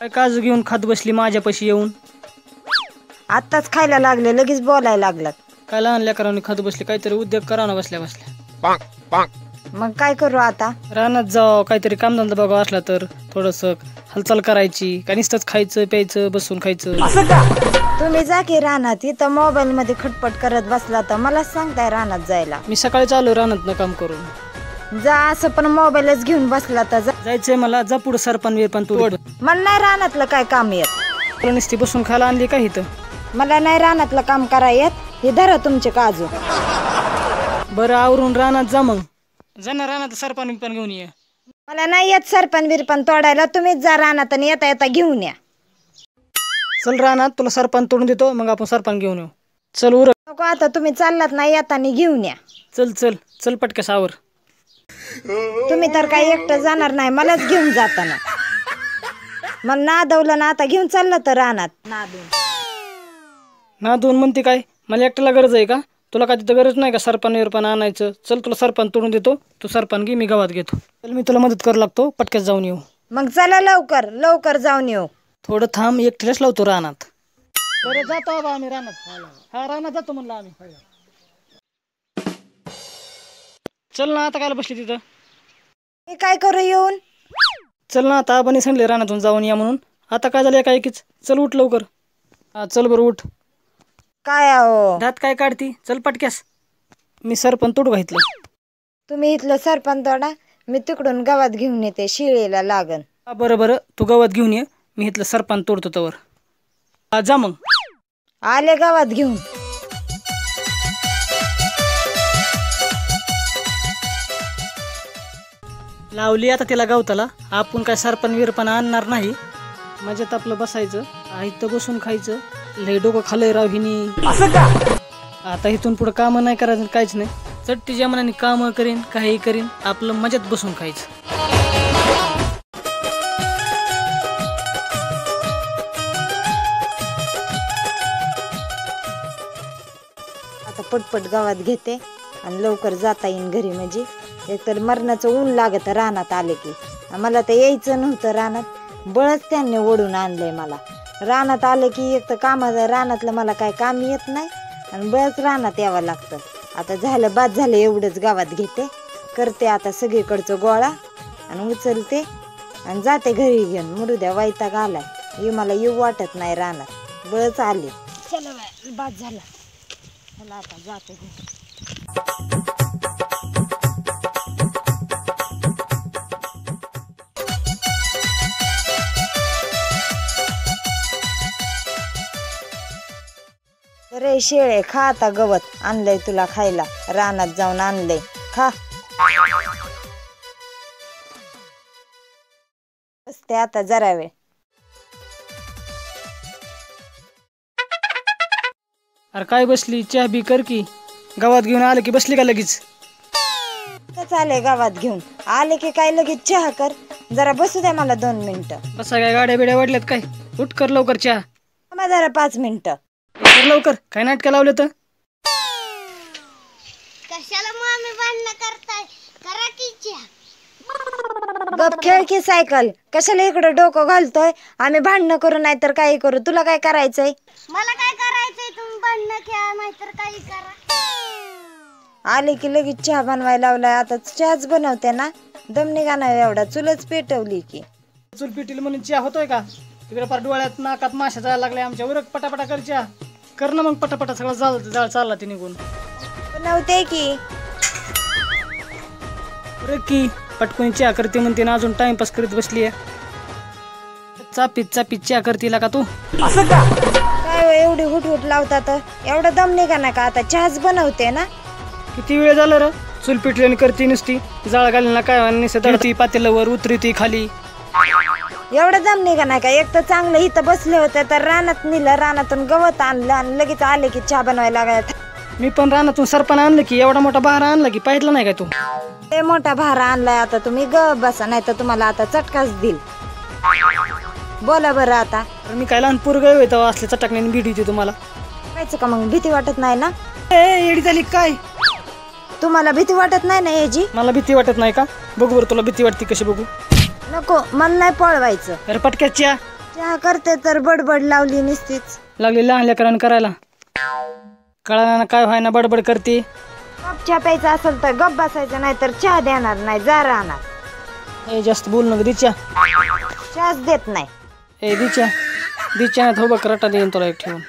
काय काजू घेऊन खात बसली माझ्यापाशी येऊन? आत्ताच खायला लागले लगेच बोलायला लागलात. काय लहान लेकरांनी खात बसली, काहीतरी उद्योग करा ना बसल्या बसल्या. मग काय करू आता? रानात जावं, काहीतरी कामधंदा बघावं असला तर थोडस हालचाल करायची. काय नुसतंच खायचं प्यायचं बसून खायचं. तुम्ही जा की रानात, इथं मोबाईल मध्ये खटपट करत बसला तर मला सांगताय रानात जायला. मी सकाळी चालू रानात काम करून. जा असं पण मोबाईलच घेऊन बसला तर जायचंय मला. जा पुढे सरपण विरपण तोड. मला नाही रानातलं काय काम येत. तुला नुसती बसून खायला आणली का इथं? मला नाही रानातलं काम करा येत. हे धरा तुमचे काजू. बरं आवरून रानात जा. मग जा ना रानात सरपण विरपण घेऊन ये. मला नाही येत सरपण बिरपण तोडायला. तुम्हीच जा रानात आणि येता येता घेऊन या. चल रानात, तुला सरपण तोडून देतो, मग आपण सरपण घेऊन येऊ. चल उर. नको आता, तुम्ही चाललात नाही येताना घेऊन या. चल चल चल पटकस आवर. तुम्ही तर काही एकटं जाणार नाही, मलाच घेऊन जाताना. मला नादवलं ना आता घेऊन चाललं तर रानात नादून म्हणते काय? मला एकट्याला गरज आहे का? तुला काय तिथं गरज नाही का सरपण विरपण आणायचं? चल तुला सरपण तोडून देतो, तू सरपण घे, मी गावात घेतो. चल मी तुला मदत करू लागतो, पटक्यात जाऊन येऊ. मग चला लवकर लवकर जाऊन येऊ. थोडं थांब, एकट्यालाच लावतो रानात. बरं जातो बाबा आम्ही रानात. हा रानात जातो म्हणलं आम्ही. चल ना आता, काय बसली तिथं? मी काय करू येऊन? चल ना आता, आबाने सांगले रानातून जाऊन या म्हणून. आता काय झालं काय कीच? चल उठ लवकर. हा चल बरं उठ. काय आहो दात काय काढती? चल पटक्यास. मी सरपण तोडू घातलं. तुम्ही इथलं सरपण तोडा, मी तिकडून गावात घेऊन येते, शिळेला लागन. बरं बरं, तू गावात घेऊन ये, मी इथलं सरपण तोडतो तवर. जा मग. आले गावात घेऊन. लावली आता तिला गावताला. आपण काय सरपण विरपण आणणार नाही, मजेत आपलं बसायचं, इथं बसून खायचं. लय डोकं खालय राव हिनी. आता इथून पुढे कामं नाही करायचं, काहीच नाही. चट्टीच्या मनाने कामं करीन, काही करीन, आपलं मजेत बसून खायचं. आता पटपट गावात घेते आणि लवकर जाता येईन घरी. म्हणजे एकतर मरणाचं ऊन लागत रानात आले की. मला तर यायचं नव्हतं रानात, बळच त्यांनी ओढून आणलंय मला. रानात आलं की एक तर कामाचं रानातलं मला काय काम येत नाही आणि बळच रानात यावं लागतं. आता झालं बाद झालं, एवढंच गावात घेते, करते आता सगळीकडचं गोळा आणि उचलते आणि जाते घरी घेऊन. मरुद्या वैताग आलाय, हे मला येऊ वाटत नाही रानात, बळच आले. चला बाय, बाद झाला. चला आता जाते घरी. रे शेळे, खा आता गवत आणलंय तुला खायला, रानात जाऊन आणलंय, खा. बसते आता जरा वेळ. अरे काय बसली? चहा बी कर की. गावात घेऊन आलं की बसली का लगेच? चालेल गावात घेऊन आले की काय लगेच चहा कर? जरा बसू द्या मला 2 मिनिटं. बसा काय गाड्या बिड्या वाढल्यात काय? उठ कर लवकर चहा. जरा 5 मिनिटं. कर लवकर, काय नाटकं लावले तर? कशाला मामी भांडणं करताय? करा की चहा. गप खेळ की सायकल. कशाला इकडे डोकं घालतोय? आम्ही भांडणं करू नाही तर काही करू, तुला काय करायचंय? मला काय करायचंय? तुम्ही भांडणं खेळा नाहीतर काही करा. आले की लगेच चहा बनवायला लावलाय. आता चहाच बनवते ना, दम निघा ना एवढा, चुलच पेटवली की. चूल पिटील म्हणून चहा होतोय का? तिकडे फार डोळ्यात नाकात माशा जायला लागल्या आमच्या. उरक पटापटा कर चहा. कर ना मग पटापटा, सगळं जाळ चालला ती निघून. बनवते की. उरक की पटकून चहा करते म्हणते ना, अजून टाइमपास करीत बसली आहे. चापीत चहा करते का तू? काय एवढी हुटहुट लावतात? एवढा दम निघा ना का? आता चहाच बनवते ना. किती वेळ झालं र? चूल पिटली करते नुसती, जाळ घाली ना काय दडती पातेल्यावर, उतरती खाली. एवढं दम निघा नाही का? एक तर चांगलं इथं बसले होते तर रानात नेलं, रानातून गवत आणलं आणि लगेच आले की चहा बनवायला लागला. मी पण रानातून सरपण आणलं की, एवढा मोठा बहारा आणला की, पाहिलं नाही काय तू? ते मोठा भारा आणलाय. आता तुम्ही ग बसा, नाही तर तुम्हाला आता चटकाच देईल. बोला बरं आता. मी काय लहान पोरगं होय तेव्हा असले चटकण्याने भीती होती तुम्हाला? कायच का मग? भीती वाटत नाही ना? एडी झाली काय? तुम्हाला भीती वाटत नाही ना याची? मला भीती वाटत नाही का? बघू बरं तुला भीती वाटते कशी बघू. नको, मला नाही पळवायचं. अरे पटक्यात चहा चहा करते तर बडबड लावली नसतीच. लागली लहान लेकरानं करायला. कळाला ना काय व्हाय ना बडबड करते. कप चहा प्यायचा असेल तर गप बसायचं, नाही तर चहा देणार नाही, जा राहणार. ए जास्त बोल नको, दे चहा. चहाच देत नाही. ए दे चहा, दे चहा. हो बघ रटा देईन तुला एक ठेवून.